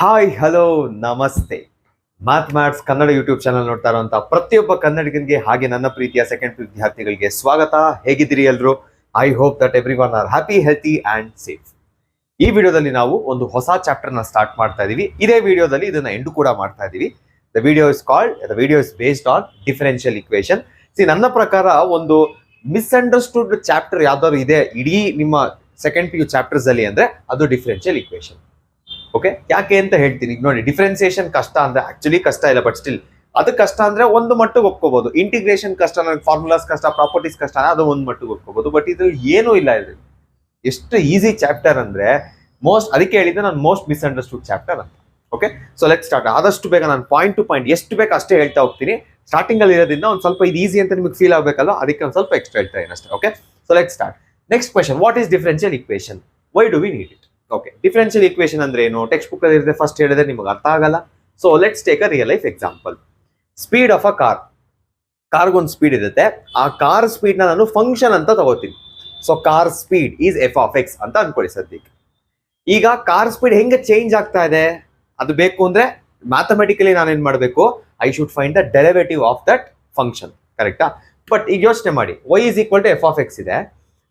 Hi hello ನಮಸ್ತೆ. Maths Kannada YouTube channel ನೋಡ್ತಾ ಇರುವಂತಹ ಪ್ರತಿಯೊಬ್ಬ ಕನ್ನಡಿಗರಿಗೆ ಹಾಗೆ ನನ್ನ ಪ್ರೀತಿಯ ಸೆಕೆಂಡ್ ವಿದ್ಯಾರ್ಥಿಗಳಿಗೆ ಸ್ವಾಗತ. ಹೇಗಿದ್ದೀರಿ ಎಲ್ರು? I hope that every one are happy, healthy and safe. ಈ ವಿಡಿಯೋದಲ್ಲಿ ನಾವು ಒಂದು ಹೊಸ ಚಾಪ್ಟರ್ ನ ಸ್ಟಾರ್ಟ್ ಮಾಡ್ತಾ ಇದೀವಿ. ಇದೇ ವಿಡಿಯೋದಲ್ಲಿ ಇದನ್ನ ಎಂಡ್ ಕೂಡ ಮಾಡ್ತಾ ಇದೀವಿ. The video is based on differential equation. ನನ್ನ ಪ್ರಕಾರ ಒಂದು ಮಿಸ್ಅಂಡರ್ಸ್ಟುಡ್ ಚಾಪ್ಟರ್ ಯಾವ್ದಾದ್ರು ಇದೆ ಇಡೀ ನಿಮ್ಮ ಸೆಕೆಂಡ್ ಪಿ ಯು ಚಾಪ್ಟರ್ಸ್ ಅಲ್ಲಿ ಅಂದ್ರೆ ಅದು ಡಿಫರೆನ್ಷಿಯಲ್ ಇಕ್ವೇಶನ್. ಓಕೆ, ಯಾಕೆ ಅಂತ ಹೇಳ್ತೀನಿ. ನೋಡಿ, ಡಿಫ್ರೆನ್ಸಿಯೇಷನ್ ಕಷ್ಟ ಅಂದ್ರೆ ಆಕ್ಚುಲಿ ಕಷ್ಟ ಇಲ್ಲ, ಬಟ್ ಸ್ಟಿಲ್ ಅದು ಕಷ್ಟ ಅಂದ್ರೆ ಒಂದು ಮಟ್ಟಿಗೆ ಒಪ್ಕೋಬಹುದು. ಇಂಟಿಗ್ರೇಷನ್ ಕಷ್ಟ, ನನಗೆ ಫಾರ್ಮುಲಾಸ್ ಕಷ್ಟ, ಪ್ರಾಪರ್ಟೀಸ್ ಕಷ್ಟ, ಅದು ಒಂದು ಮಟ್ಟಿಗೆ ಒಪ್ಕೋಬಹುದು. ಬಟ್ ಇದ್ರಲ್ಲಿ ಏನೂ ಇಲ್ಲ. ಇದ್ರಲ್ಲಿ ಎಷ್ಟು ಈಸಿ ಚಾಪ್ಟರ್ ಅಂದ್ರೆ ಅದಕ್ಕೆ ಹೇಳಿದ್ದೆ ನಾನು ಮೋಸ್ಟ್ ಮಿಸ್ಅಂಡರ್ಸ್ಟುಡ್ ಚಾಪ್ಟರ್ ಅಂತ. Okay, so let start. ಆದಷ್ಟು ಬೇಗ ನಾನು ಪಾಯಿಂಟ್ ಟು ಪಾಯಿಂಟ್ ಎಷ್ಟು ಬೇಕು ಅಷ್ಟೇ ಹೇಳ್ತಾ ಹೋಗ್ತೀನಿ. ಸ್ಟಾರ್ಟಿಂಗ್ ಅಲ್ಲಿ ಇರೋದ್ರಿಂದ ಒಂದು ಸ್ವಲ್ಪ ಇದು ಈಸಿ ಅಂತ ನಿಮಗೆ ಫೀಲ್ ಆಗಬೇಕಲ್ಲ, ಅದಕ್ಕೆ ಒಂದು ಸ್ವಲ್ಪ ಎಕ್ಸ್ಟ್ರಾ ಹೇಳ್ತಾ ಇದ್ದೀನಿ ಅಷ್ಟೇ. Okay, so let start. Next question, what is differential equation? Why do we need it? Okay, differential equation ಅಂದ್ರೆ ಏನು? ಟೆಕ್ಸ್ಟ್ ಬುಕ್ ಅಲ್ಲಿ ಇರುತ್ತೆ, ಫಸ್ಟ್ ಹೇಳಿದ್ರೆ ನಿಮಗೆ ಅರ್ಥ ಆಗಲ್ಲ. So let's take a real life example. Speed of a ಕಾರ್ಗೊಂದು speed ಇರುತ್ತೆ. ಆ ಕಾರ್ ಸ್ಪೀಡ್ ನಾನು ಫಂಕ್ಷನ್ ಅಂತ ತಗೋತೀನಿ. So car speed is f of x ಅಂತ ಅನ್ಕೊಳ್ಳಿ ಸದ್ಯಕ್ಕೆ. ಈಗ ಕಾರ್ ಸ್ಪೀಡ್ ಹೆಂಗೆ ಚೇಂಜ್ ಆಗ್ತಾ ಇದೆ ಅದು ಬೇಕು ಅಂದ್ರೆ ಮ್ಯಾಥಮೆಟಿಕಲಿ ನಾನೇನ್ ಮಾಡಬೇಕು? I should find the derivative of that function. ಕರೆಕ್ಟಾ? ಬಟ್ ಈಗ ಯೋಚನೆ ಮಾಡಿ, y is equal to f of x ಇದೆ.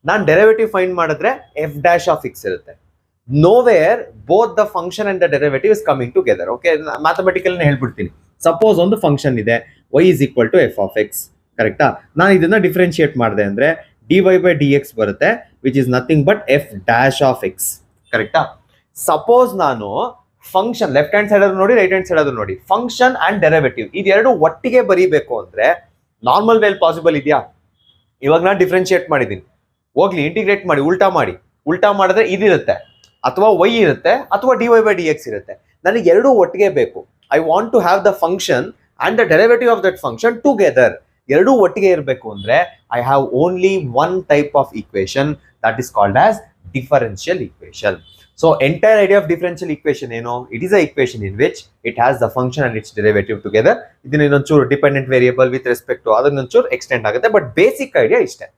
ನಾನು ಡೆರಿವೇಟಿವ್ ಫೈಂಡ್ ಮಾಡಿದ್ರೆ ಎಫ್ ಡ್ಯಾಶ್ ಆಫ್ ಎಕ್ಸ್ ಇರುತ್ತೆ. nowhere both the function and the derivative is coming together. Okay, mathematical ಹೇಳ್ಬಿಡ್ತೀನಿ. Suppose ಒಂದು ಫಂಕ್ಷನ್ ಇದೆ, y is equal to f of x. ಕರೆಕ್ಟಾ? ನಾನು ಇದನ್ನ ಡಿಫ್ರೆನ್ಶಿಯೇಟ್ ಮಾಡಿದೆ ಅಂದ್ರೆ dy by dx ಬರುತ್ತೆ, which is nothing but F dash of X. ಕರೆಕ್ಟಾ? ಸಪೋಸ್ ನಾನು ಫಂಕ್ಷನ್ ಲೆಫ್ಟ್ ಹ್ಯಾಂಡ್ ಸೈಡ್ ಆದ್ರೂ ನೋಡಿ, ರೈಟ್ ಹ್ಯಾಂಡ್ ಸೈಡ್ ಆದ್ರೂ ನೋಡಿ, ಫಂಕ್ಷನ್ ಅಂಡ್ ಡೆರಿವೇಟಿವ್ ಇದೆರಡು ಒಟ್ಟಿಗೆ ಬರೀಬೇಕು ಅಂದ್ರೆ ನಾರ್ಮಲ್ ವೇಲ್ ಪಾಸಿಬಲ್ ಇದೆಯಾ? ಇವಾಗ ನಾನು ಡಿಫ್ರೆನ್ಶಿಯೇಟ್ ಮಾಡಿದ್ದೀನಿ, ಹೋಗ್ಲಿ ಇಂಟಿಗ್ರೇಟ್ ಮಾಡಿ, ಉಲ್ಟಾ ಮಾಡಿದ್ರೆ ಇದಿರುತ್ತೆ, ಅಥವಾ y ಇರುತ್ತೆ, ಅಥವಾ dy by dx ಇರುತ್ತೆ. ನನಗೆ ಎರಡೂ ಒಟ್ಟಿಗೆ ಬೇಕು. I want to have the function and the derivative of that function together. ಎರಡೂ ಒಟ್ಟಿಗೆ ಇರಬೇಕು ಅಂದ್ರೆ I have only one type of equation, that is called as differential equation. So entire idea of differential equation ಏನು? It is a equation in which it has the function and its derivative together. ಇದನ್ನ ಇನ್ನೊಂಚೂರು dependent variable with respect to ಅದನ್ನೊಂಚೂರು extend ಆಗುತ್ತೆ, but basic idea ಇಷ್ಟೇ.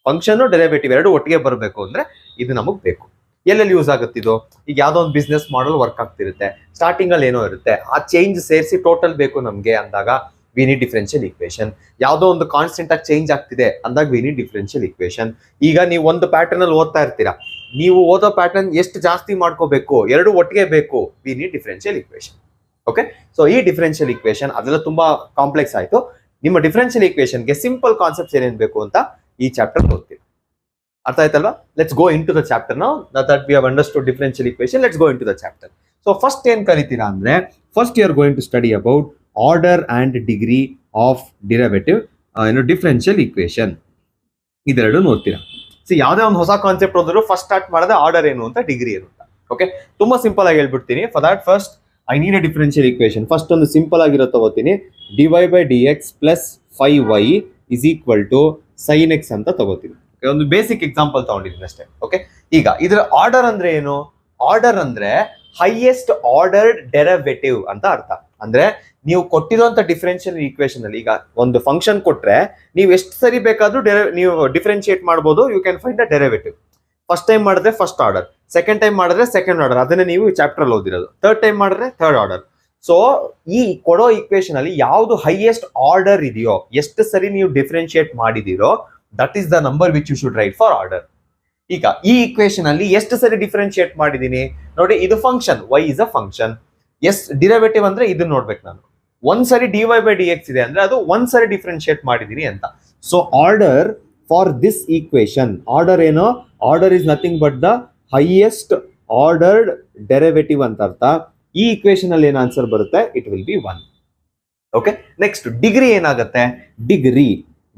Function derivative ಎರಡು ಒಟ್ಟಿಗೆ ಬರಬೇಕು ಅಂದ್ರೆ ಇದು ನಮಗೆ ಬೇಕು. ಎಲ್ಲೆಲ್ಲಿ ಯೂಸ್ ಆಗುತ್ತೆ ಇದು? ಈಗ ಯಾವ್ದೋ ಒಂದು ಬಿಸ್ನೆಸ್ ಮಾಡಲ್ ವರ್ಕ್ ಆಗ್ತಿರುತ್ತೆ, ಸ್ಟಾರ್ಟಿಂಗ್ ಅಲ್ಲಿ ಏನೋ ಇರುತ್ತೆ, ಆ ಚೇಂಜ್ ಸೇರಿಸಿ ಟೋಟಲ್ ಬೇಕು ನಮ್ಗೆ ಅಂದಾಗ ವಿ ನೀಡ್ ಡಿಫರೆನ್ಷಿಯಲ್ ಇಕ್ವೇಶನ್. ಯಾವ್ದೋ ಒಂದು ಕಾನ್ಸ್ಟೆಂಟ್ ಆಗಿ ಚೇಂಜ್ ಆಗ್ತಿದೆ ಅಂದಾಗ ವಿ ನೀಡ್ ಡಿಫರೆನ್ಷಿಯಲ್ ಇಕ್ವೇಶನ್. ಈಗ ನೀವು ಒಂದು ಪ್ಯಾಟರ್ನ್ ಅಲ್ಲಿ ಓದ್ತಾ ಇರ್ತೀರಾ, ನೀವು ಓದೋ ಪ್ಯಾಟರ್ನ್ ಎಷ್ಟು ಜಾಸ್ತಿ ಮಾಡ್ಕೋಬೇಕು, ಎರಡು ಒಟ್ಟಿಗೆ ಬೇಕು, we need differential equation. Okay, so ಈ ಡಿಫರೆನ್ಷಿಯಲ್ ಇಕ್ವೇಶನ್ ಅದೆಲ್ಲ ತುಂಬಾ ಕಾಂಪ್ಲೆಕ್ಸ್ ಆಯ್ತು. ನಿಮ್ಮ ಡಿಫರೆನ್ಷಿಯಲ್ ಇಕ್ವೇಶನ್ಗೆ ಸಿಂಪಲ್ ಕಾನ್ಸೆಪ್ಟ್ಸ್ ಏನೇನ್ ಬೇಕು ಅಂತ ಈ ಚಾಪ್ಟರ್ ಓದ್ತೀವಿ. ಅರ್ಥ ಆಯ್ತಲ್ವಾ? Let's go into the chapter now that we have understood differential equation. Let's go into the chapter. So first ಏನ್ ಕಲಿತೀರಾ ಅಂದ್ರೆ, first you are going to study about order and degree of derivative differential equation. ಇದೆರಡು ನೋಡ್ತೀರಾ. ಯಾವುದೇ ಒಂದು ಹೊಸ concept ಹೋದ್ರು first start ಮಾಡಿದ್ರೆ ಆರ್ಡರ್ ಏನು ಅಂತ, ಡಿಗ್ರಿ ಏನು ಅಂತ. ಓಕೆ, ತುಂಬಾ ಸಿಂಪಲ್ ಆಗಿ ಹೇಳ್ಬಿಡ್ತೀನಿ. For that first I need a differential equation. First ಒಂದು ಸಿಂಪಲ್ ಆಗಿರೋ ತಗೋತೀನಿ. dy by dx plus 5y is equal to sin x ಅಂತ ತಗೋತೀನಿ. ಒಂದು ಬೇಸಿಕ್ ಎಕ್ಸಾಂಪಲ್ ತಗೊಂಡಿದ್ದೀನಿ ಅಷ್ಟೇ. ಓಕೆ, ಈಗ ಇದರ ಆರ್ಡರ್ ಅಂದ್ರೆ ಏನು? ಆರ್ಡರ್ ಅಂದ್ರೆ ಹೈಯೆಸ್ಟ್ ಆರ್ಡರ್ಡ್ ಡೆರಿವೇಟಿವ್ ಅಂತ ಅರ್ಥ. ಅಂದ್ರೆ ನೀವು ಕೊಟ್ಟಿರುವಂತ ಡಿಫರೆನ್ಷಿಯಲ್ ಇಕ್ವೇಶನ್ ಅಲ್ಲಿ ಈಗ ಒಂದು ಫಂಕ್ಷನ್ ಕೊಟ್ರೆ ನೀವು ಎಷ್ಟು ಸರಿ ಬೇಕಾದ್ರೂ ನೀವು ಡಿಫರೆನ್ಶಿಯೇಟ್ ಮಾಡಬಹುದು. You can find the derivative. First time ಮಾಡಿದ್ರೆ ಫಸ್ಟ್ ಆರ್ಡರ್, ಸೆಕೆಂಡ್ ಟೈಮ್ ಮಾಡಿದ್ರೆ ಸೆಕೆಂಡ್ ಆರ್ಡರ್, ಅದನ್ನೇ ನೀವು ಚಾಪ್ಟರ್ ಅಲ್ಲಿ ಓದಿರೋದು. ಥರ್ಡ್ ಟೈಮ್ ಮಾಡಿದ್ರೆ ಥರ್ಡ್ ಆರ್ಡರ್. ಸೊ ಈ ಕೊಡೋ ಇಕ್ವೇಶನ್ ಅಲ್ಲಿ ಯಾವ್ದು ಹೈಯೆಸ್ಟ್ ಆರ್ಡರ್ ಇದೆಯೋ, ಎಷ್ಟು ಸರಿ ನೀವು ಡಿಫರೆನ್ಶಿಯೇಟ್ ಮಾಡಿದಿರೋ, that is the number which you should write for order. ಈಗ ಈ ಇಕ್ವೇಶನ್ ಅಲ್ಲಿ ಎಷ್ಟು ಸರಿ ಡಿಫರೆನ್ಶಿಯೇಟ್ ಮಾಡಿದೀನಿ ನೋಡಿ. ಇದು function, y is a function. As derivative ಅಂದ್ರೆ ಇದನ್ನ ನೋಡ್ಬೇಕು ನಾನು. ಒಂದ್ ಸರಿ dy by dx ಇದೆ ಅಂದ್ರೆ ಅದು ಒಂದ್ ಸರಿ ಡಿಫರೆನ್ಶಿಯೇಟ್ ಮಾಡಿದೀನಿ ಅಂತ. So order for this equation, order ಏನು? Order is nothing but the highest ordered derivative ಅಂತ ಅರ್ಥ. ಈ ಇಕ್ವೇಶನ್ ಅಲ್ಲಿ ಏನ್ ಆನ್ಸರ್ ಬರುತ್ತೆ? It will be 1. Okay, next degree ಏನಾಗುತ್ತೆ?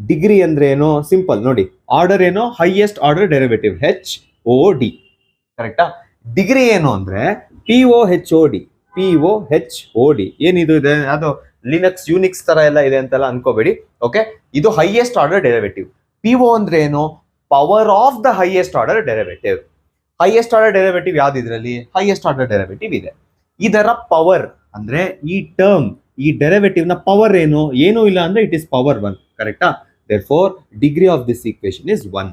ಡಿಗ್ರಿ ಅಂದ್ರೆ ಏನು? ಸಿಂಪಲ್ ನೋಡಿ, ಆರ್ಡರ್ ಏನು? Highest order derivative HOD. ಕರೆಕ್ಟಾ? ಡಿಗ್ರಿ ಏನು ಅಂದ್ರೆ POHOD. ಏನಿದು ಇದೆ? ಅದು ಲಿನಕ್ಸ್ ಯೂನಿಕ್ಸ್ ತರ ಎಲ್ಲ ಇದೆ ಅಂತೆಲ್ಲ ಅನ್ಕೋಬೇಡಿ. ಓಕೆ, ಇದು ಹೈಯೆಸ್ಟ್ ಆರ್ಡರ್ ಡೆರಿವೇಟಿವ್. PO ಅಂದ್ರೆ ಏನು? Power of the highest order derivative. Highest order derivative ಯಾವ್ದು? ಇದರಲ್ಲಿ ಹೈಯೆಸ್ಟ್ ಆರ್ಡರ್ ಡೆರಿವೇಟಿವ್ ಇದೆ. ಇದರ ಪವರ್ ಅಂದ್ರೆ ಈ ಟರ್ಮ್, ಈ ಡೆರಿವೇಟಿವ್ ನ ಪವರ್ ಏನೂ ಇಲ್ಲ ಅಂದ್ರೆ ಇಟ್ ಇಸ್ ಪವರ್ 1. ಕರೆಕ್ಟಾ? Therefore, degree of this equation is 1.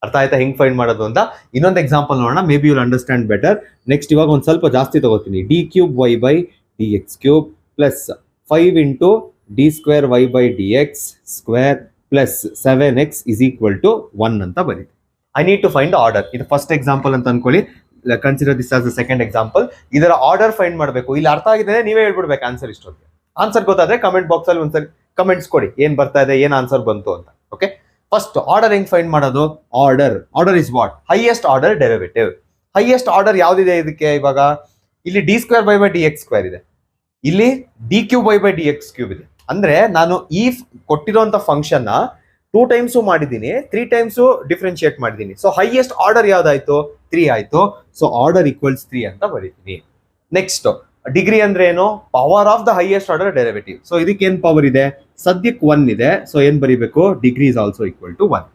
ಅರ್ಥ ಆಯ್ತಾ ಹೆಂಗ್ ಫೈಂಡ್ ಮಾಡೋದು ಅಂತ? ಇನ್ನೊಂದು ಎಕ್ಸಾಂಪಲ್ ನೋಡೋಣ, maybe you'll understand better. Next ಇವಾಗ ಒಂದು ಸ್ವಲ್ಪ ಜಾಸ್ತಿ ತಗೋತೀನಿ. D cube y by d x cube plus 5 into d square y by d x square plus 7x is equal to 1 ಅಂತ ಬರೀತಿ. I need to find order. ಇದು first example ಅಂತ ಅನ್ಕೊಳ್ಳಿ. Consider this as the second example. ಇದರ order find ಮಾಡಬೇಕು. ಇಲ್ಲಿ ಅರ್ಥ ಆಗಿದೆ ನೀವೇ ಹೇಳ್ಬಿಡ್ಬೇಕು ಆನ್ಸರ್ ಇಷ್ಟೊಂದು. ಆನ್ಸರ್ ಗೊತ್ತಾದ್ರೆ ಕಮೆಂಟ್ ಬಾಕ್ಸ್ ಅಲ್ಲಿ ಒಂದ್ಸರಿ ಕಮೆಂಟ್ಸ್ ಕೊಡಿ, ಏನ್ ಬರ್ತಾ ಇದೆ, ಏನ್ ಆನ್ಸರ್ ಬಂತು ಅಂತ. ಓಕೆ, ಫಸ್ಟ್ ಆರ್ಡರ್ ಹೆಂಗ್ ಫೈಂಡ್ ಮಾಡೋದು? Order is what? Highest order derivative. Highest order ಯಾವ್ದಿದೆ ಇದಕ್ಕೆ? ಇವಾಗ ಇಲ್ಲಿ d square by by d x square ಇದೆ, ಇಲ್ಲಿ d cube by by d x cube ಇದೆ. ಅಂದ್ರೆ ನಾನು ಈ ಕೊಟ್ಟಿರುವಂತ ಫಂಕ್ಷನ್ ನ 2 ಟೈಮ್ಸ್ ಮಾಡಿದ್ದೀನಿ, 3 ಟೈಮ್ಸ್ ಡಿಫ್ರೆನ್ಶಿಯೇಟ್ ಮಾಡಿದ್ದೀನಿ. ಸೊ ಹೈಯೆಸ್ಟ್ ಆರ್ಡರ್ ಯಾವ್ದಾಯ್ತು? 3 ಆಯ್ತು. ಸೊ ಆರ್ಡರ್ ಈಕ್ವಲ್ಸ್ 3 ಅಂತ ಬರೀತೀನಿ. ನೆಕ್ಸ್ಟ್ ಡಿಗ್ರಿ ಅಂದ್ರೆ ಏನು? Power of the highest order derivative. So ಇದಕ್ಕೆ ಏನ್ ಪವರ್ ಇದೆ? ಸದ್ಯಕ್ಕೆ 1 ಇದೆ. ಸೊ ಏನ್ ಬರೀಬೇಕು? Degree is also equal to 1.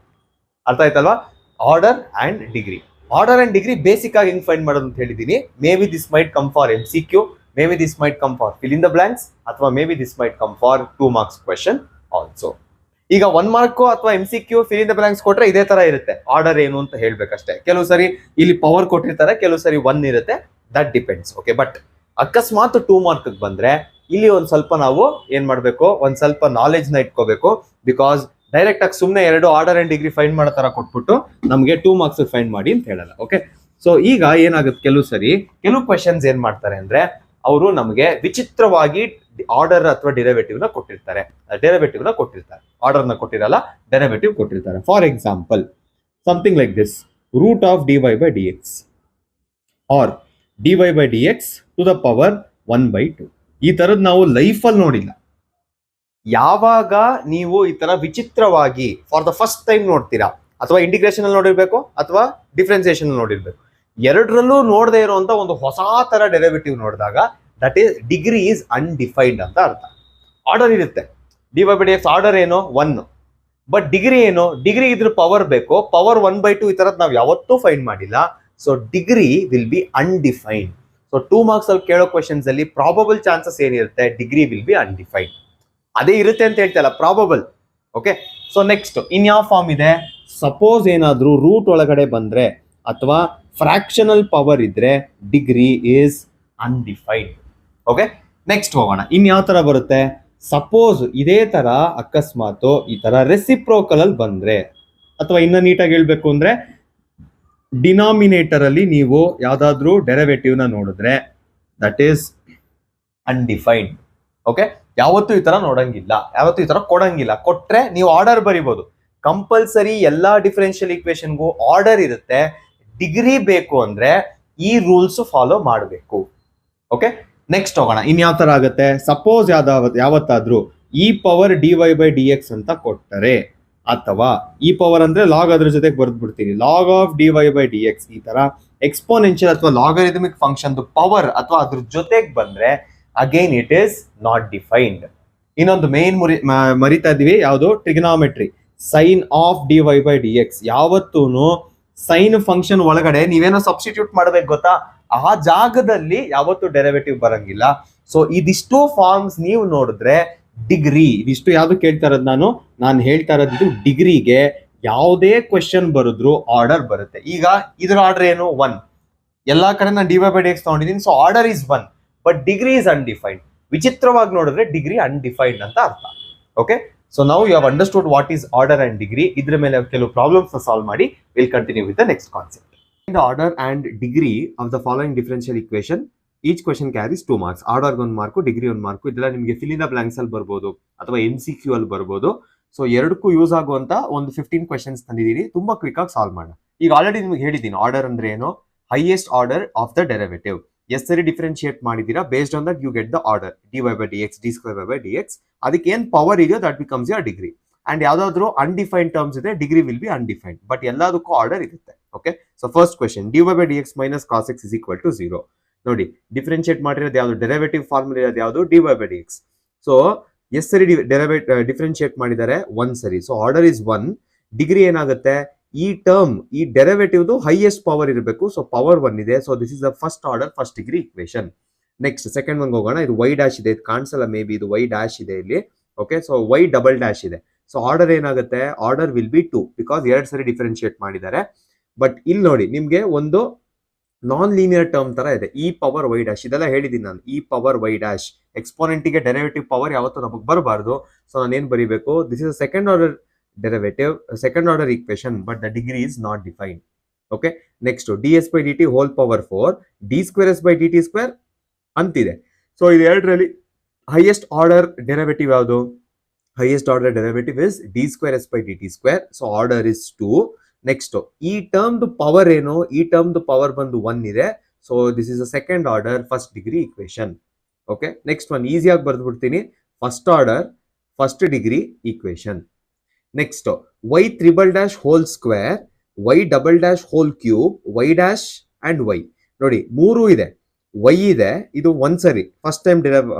ಅರ್ಥ ಆಯ್ತಲ್ವಾ? Order and degree. Order and degree basic ಆಗಿ ಹೆಂಗ್ ಫೈಂಡ್ ಮಾಡೋದು ಅಂತ ಹೇಳಿದೀನಿ. Maybe this might come for MCQ, maybe this might come for fill in the blanks, ಅಥವಾ maybe this might come for 2 marks question also. ಈಗ 1 mark ಅಥವಾ MCQ fill in the blanks ಕೊಟ್ರೆ ಇದೇ ತರ ಇರುತ್ತೆ. Order ಏನು ಅಂತ ಹೇಳ್ಬೇಕಷ್ಟೇ. ಕೆಲವು ಸರಿ ಇಲ್ಲಿ ಪವರ್ ಕೊಟ್ಟಿರ್ತಾರೆ, ಕೆಲವು ಸರಿ 1 ಇರುತ್ತೆ. That depends. ಓಕೆ, ಬಟ್ ಅಕಸ್ಮಾತ್ 2 ಮಾರ್ಕ್ ಬಂದ್ರೆ ಇಲ್ಲಿ ಒಂದ್ ಸ್ವಲ್ಪ ನಾವು ಏನ್ ಮಾಡ್ಬೇಕು? ಒಂದ್ ಸ್ವಲ್ಪ ನಾಲೆಜ್ ನ ಇಟ್ಕೋಬೇಕು. ಬಿಕಾಸ್ ಡೈರೆಕ್ಟ್ ಆಗಿ ಸುಮ್ನೆ 2 ಆರ್ಡರ್ ಅಂಡ್ ಡಿಗ್ರಿ ಫೈಂಡ್ ಮಾಡೋ ತರ ಕೊಟ್ಬಿಟ್ಟು ನಮ್ಗೆ 2 ಮಾರ್ಕ್ಸ್ ಫೈಂಡ್ ಮಾಡಿ ಅಂತ ಹೇಳಲ್ಲ. ಓಕೆ, ಸೊ ಈಗ ಏನಾಗುತ್ತೆ, ಕೆಲವು ಕ್ವೆಶನ್ಸ್ ಏನ್ ಮಾಡ್ತಾರೆ ಅಂದ್ರೆ ಅವರು ನಮಗೆ ವಿಚಿತ್ರವಾಗಿ ಆರ್ಡರ್ ಅಥವಾ ಡೆರಿವೇಟಿವ್ ನ ಕೊಟ್ಟಿರ್ತಾರೆ. ಆರ್ಡರ್ ನ ಕೊಟ್ಟಿರಲ್ಲ, ಡೆರಿವೇಟಿವ್ ಕೊಟ್ಟಿರ್ತಾರೆ. For example something like this: root of dy by dx or dy by dx to the power 1/2. ಈ ತರದ್ ನಾವು ಲೈಫ್ ಅಲ್ಲಿ ನೋಡಿಲ್ಲ. ಯಾವಾಗ ನೀವು ಈ ತರ ವಿಚಿತ್ರವಾಗಿ ಫಾರ್ ದ ಫಸ್ಟ್ ಟೈಮ್ ನೋಡ್ತೀರಾ, ಅಥವಾ ಇಂಟಿಗ್ರೇಷನ್ ಅಲ್ಲಿ ನೋಡಿರ್ಬೇಕು ಅಥವಾ ಡಿಫ್ರೆನ್ಸಿಯೇಷನ್ ಅಲ್ಲಿ ನೋಡಿರ್ಬೇಕು, ಎರಡರಲ್ಲೂ ನೋಡದೆ ಇರುವಂತ ಒಂದು ಹೊಸ ತರ ಡೆರಿವೇಟಿವ್ ನೋಡಿದಾಗ that is degree is undefined ಅಂತ ಅರ್ಥ. ಆರ್ಡರ್ ಇರುತ್ತೆ, dy by dx ಆರ್ಡರ್ ಏನು? 1. ಬಟ್ ಡಿಗ್ರಿ ಏನು? ಡಿಗ್ರಿ ಇದ್ರ ಪವರ್ ಬೇಕು, ಪವರ್ 1/2. ಈ ತರದ್ ನಾವು ಯಾವತ್ತೂ ಫೈಂಡ್ ಮಾಡಿಲ್ಲ. So degree will be undefined. So 2 marks ಅಲ್ಲಿ ಕೇಳೋ ಕ್ವೆಶನ್ಸ್ ಅಲ್ಲಿ ಪ್ರಾಬಬಲ್ ಚಾನ್ಸಸ್ ಏನಿರುತ್ತೆ? Degree will be undefined. ಅದೇ ಇರುತ್ತೆ ಅಂತ ಹೇಳ್ತಲ್ಲ, ಪ್ರಾಬಬಲ್. ಓಕೆ, ಸೊ ನೆಕ್ಸ್ಟ್ ಇನ್ಯಾವ ಫಾರ್ಮ್ ಇದೆ? ಸಪೋಸ್ ಏನಾದ್ರೂ ರೂಟ್ ಒಳಗಡೆ ಬಂದ್ರೆ ಅಥವಾ ಫ್ರಾಕ್ಷನಲ್ ಪವರ್ ಇದ್ರೆ degree is undefined. Okay, next ಹೋಗೋಣ. ಇನ್ಯಾವ ತರ ಬರುತ್ತೆ? ಸಪೋಸ್ ಇದೇ ತರ ಅಕಸ್ಮಾತ್ ಈ ತರ ರೆಸಿಪ್ರೋಕಲ್ ಅಲ್ಲಿ ಬಂದ್ರೆ, ಅಥವಾ ಇನ್ನ ನೀಟಾಗಿ ಹೇಳ್ಬೇಕು ಅಂದ್ರೆ ಡಿನಾಮಿನೇಟರ್ ಅಲ್ಲಿ ನೀವು ಯಾವ್ದಾದ್ರು ಡೆರಿವೇಟಿವ್ ನ ನೋಡಿದ್ರೆ ದಟ್ ಈಸ್ ಅನ್ಡಿಫೈನ್ಡ್. ಓಕೆ, ಯಾವತ್ತೂ ಈ ತರ ನೋಡಂಗಿಲ್ಲ, ಯಾವತ್ತೂ ಈ ತರ ಕೊಡಂಗಿಲ್ಲ. ಕೊಟ್ರೆ ನೀವು ಆರ್ಡರ್ ಬರಿಬಹುದು. ಕಂಪಲ್ಸರಿ ಎಲ್ಲಾ ಡಿಫರೆನ್ಷಿಯಲ್ ಈಕ್ವೇಶನ್ಗೂ ಆರ್ಡರ್ ಇರುತ್ತೆ. ಡಿಗ್ರಿ ಬೇಕು ಅಂದ್ರೆ ಈ ರೂಲ್ಸ್ ಫಾಲೋ ಮಾಡಬೇಕು. ಓಕೆ, ನೆಕ್ಸ್ಟ್ ಹೋಗೋಣ. ಇನ್ಯಾವ ತರ ಆಗುತ್ತೆ? ಸಪೋಸ್ ಯಾವತ್ತಾದ್ರೂ E power dy by dx ಅಂತ ಕೊಟ್ಟರೆ, ಅಥವಾ ಇ ಪವರ್ ಅಂದ್ರೆ ಲಾಗ್ ಅದ್ರ ಜೊತೆಗೆ ಬರ್ದ್ಬಿಡ್ತೀನಿ, log of dy by dx. ಈ ತರ ಎಕ್ಸ್ಪೋನೆನ್ಷಿಯಲ್ ಅಥವಾ ಲಾಗರಿಥಮಿಕ್ ಫಂಕ್ಷನ್ ಪವರ್ ಅಥವಾ ಅದ್ರ ಜೊತೆಗೆ ಬಂದ್ರೆ again it is not defined. ಇನ್ನೊಂದು ಮೇನ್ ಮರಿತಾ ಇದೀವಿ, ಯಾವುದು? Trigonometry. Sine of dy by dx. ಯಾವತ್ತೂನು ಸೈನ್ ಫಂಕ್ಷನ್ ಒಳಗಡೆ ನೀವೇನೋ ಸಬ್ಸ್ಟಿಟ್ಯೂಟ್ ಮಾಡ್ಬೇಕು, ಗೊತ್ತಾ? ಆ ಜಾಗದಲ್ಲಿ ಯಾವತ್ತು ಡೆರಿವೇಟಿವ್ ಬರಂಗಿಲ್ಲ. ಸೊ ಇದಿಷ್ಟು ಫಾರ್ಮ್ಸ್ ನೀವು ನೋಡಿದ್ರೆ ಡಿಗ್ರಿ, ಇದಿಷ್ಟು ಯಾವ್ದು ಕೇಳ್ತಾ ಇರೋದು ನಾನು ಹೇಳ್ತಾ ಇರೋದು ಡಿಗ್ರಿಗೆ ಯಾವುದೇ ಕ್ವೆಶನ್ ಬರೆದ್ರು ಆರ್ಡರ್ ಬರುತ್ತೆ. ಈಗ ಇದ್ರ ಆರ್ಡರ್ ಏನು? 1. ಎಲ್ಲಾ ಕಡೆ ನಾನು dy by dx ತಗೊಂಡಿದ್ದೀನಿ. So order is 1, but degree is undefined. ವಿಚಿತ್ರವಾಗಿ ನೋಡಿದ್ರೆ ಡಿಗ್ರಿ ಅನ್ಡಿಫೈನ್ಡ್ ಅಂತ ಅರ್ಥ. ಓಕೆ, ಸೊ ನಾವು you have understood what is order and degree. ಇದ್ರ ಮೇಲೆ ಕೆಲವು ಪ್ರಾಬ್ಲಮ್ಸ್ ಸಾಲ್ವ್ ಮಾಡಿ will continue with the next concept. The order and degree of the following differential equation. Each question carries 2 marks. Order 1 mark, degree 1 mark. ಇದೆಲ್ಲ ನಿಮಗೆ fill in the blanks ಅಲ್ಲಿ ಬರ್ಬೋದು ಅಥವಾ MCQ ಅಲ್ಲಿ ಬರ್ಬೋದು. ಸೊ ಎರಡಕ್ಕೂ use ಆಗುವಂತ ಒಂದು 15 ಕ್ವೆಶನ್ಸ್ ತಂದಿದ್ದೀನಿ. ತುಂಬಾ ಕ್ವಿಕ್ ಆಗಿ ಸಾಲ್ವ್ ಮಾಡೋಣ. ಈಗ ಆಲ್ರೆಡಿ ನಿಮ್ಗೆ ಹೇಳಿದ್ದೀನಿ ಆರ್ಡರ್ ಅಂದ್ರೆ ಏನು? Highest order of the derivative. ಎಷ್ಟು ಸರಿ ಡಿಫ್ರೆನ್ಶಿಯೇಟ್ ಮಾಡಿದೀರಾ, based on that you get the order. dy by dx, d square by dx. ಅದಕ್ಕೆ ಏನ್ ಪವರ್ ಇದೆಯೋ that becomes your degree. And ಯಾವ್ದಾದ್ರು ಅನ್ಡಿಫೈನ್ಡ್ ಟರ್ಮ್ಸ್ ಇದೆ, degree will be undefined. But ಎಲ್ಲದಕ್ಕೂ order ಇರುತ್ತೆ. Okay, so first question, dy by dx minus cos x is equal to 0. ನೋಡಿ, differentiate ಮಾಡಿರೋದು ಯಾವುದು? ಡೆರಿವೇಟಿವ್ ಫಾರ್ಮುಲಾ ಇರೋದು ಯಾವುದು? dy by dx. ಸೊ ಎಷ್ಟು ಸರಿ ಡಿಫ್ರೆನ್ಶಿಯೇಟ್ ಮಾಡಿದ್ದಾರೆ? 1 ಸರಿ. So order is 1. ಡಿಗ್ರಿ ಏನಾಗುತ್ತೆ? ಈ ಟರ್ಮ್, ಈ ಡೆರಿವೇಟಿವ್ ಹೈಯೆಸ್ಟ್ ಪವರ್ ಇರಬೇಕು. ಸೊ ಪವರ್ 1 ಇದೆ. So this is the first order first degree equation. Next second one ಹೋಗೋಣ. ಇದು y ಡ್ಯಾಶ್ ಇದೆ, ಇದು ಕಾಣಿಸಲ್ಲ, ಮೇ ಬಿ ಇದು y ಡ್ಯಾಶ್ ಇದೆ ಇಲ್ಲಿ. Okay, so y double dash ಇದೆ. ಸೊ ಆರ್ಡರ್ ಏನಾಗುತ್ತೆ, ಆರ್ಡರ್ ವಿಲ್ ಬಿ 2 ಬಿಕಾಸ್ 2 ಸರಿ ಡಿಫರೆನ್ಶಿಯೇಟ್ ಮಾಡಿದ್ದಾರೆ. ಬಟ್ ಇಲ್ಲಿ ನೋಡಿ ನಿಮ್ಗೆ ಒಂದು ನಾನ್ ಲೀನಿಯರ್ ಟರ್ಮ್ ತರ ಇದೆ, ಇ ಪವರ್ ವೈ ಡ್ಯಾಶ್. ಇದೆಲ್ಲ ಹೇಳಿದ್ದೀನಿ ನಾನು, ಇ ಪವರ್ ವೈ ಡ್ಯಾಶ್. ಎಕ್ಸ್ಪೋನೆಂಟಿಗೆ ಡೆರಿವೇಟಿವ್ ಪವರ್ ಯಾವತ್ತೂ ನಮಗೆ ಬರಬಾರ್ದು. ಸೊ ನಾನೇನ್ ಬರೀಬೇಕು, this is second order derivative, second order equation, but the degree is not defined. Okay, next ds by dt whole power 4 d square s by dt square ಅಂತಿದೆ. So ಇದು ಎರಡರಲ್ಲಿ highest order derivative ಯಾವುದು? Highest order derivative is d square s by dt square. So order is 2. Next ಈ term power ಏನು? ಈ term power ಬಂದು 1 ಇದೆ. So this is a second order first degree equation. Okay, next one ಈಸಿಯಾಗಿ ಬರ್ದ್ಬಿಡ್ತೀನಿ, first order first degree equation. Next y triple dash whole square, y double dash whole cube, y dash and y. ನೋಡಿ ಮೂರು ಇದೆ, y ಇದೆ, ಇದು ಒಂದ್ಸರಿ first time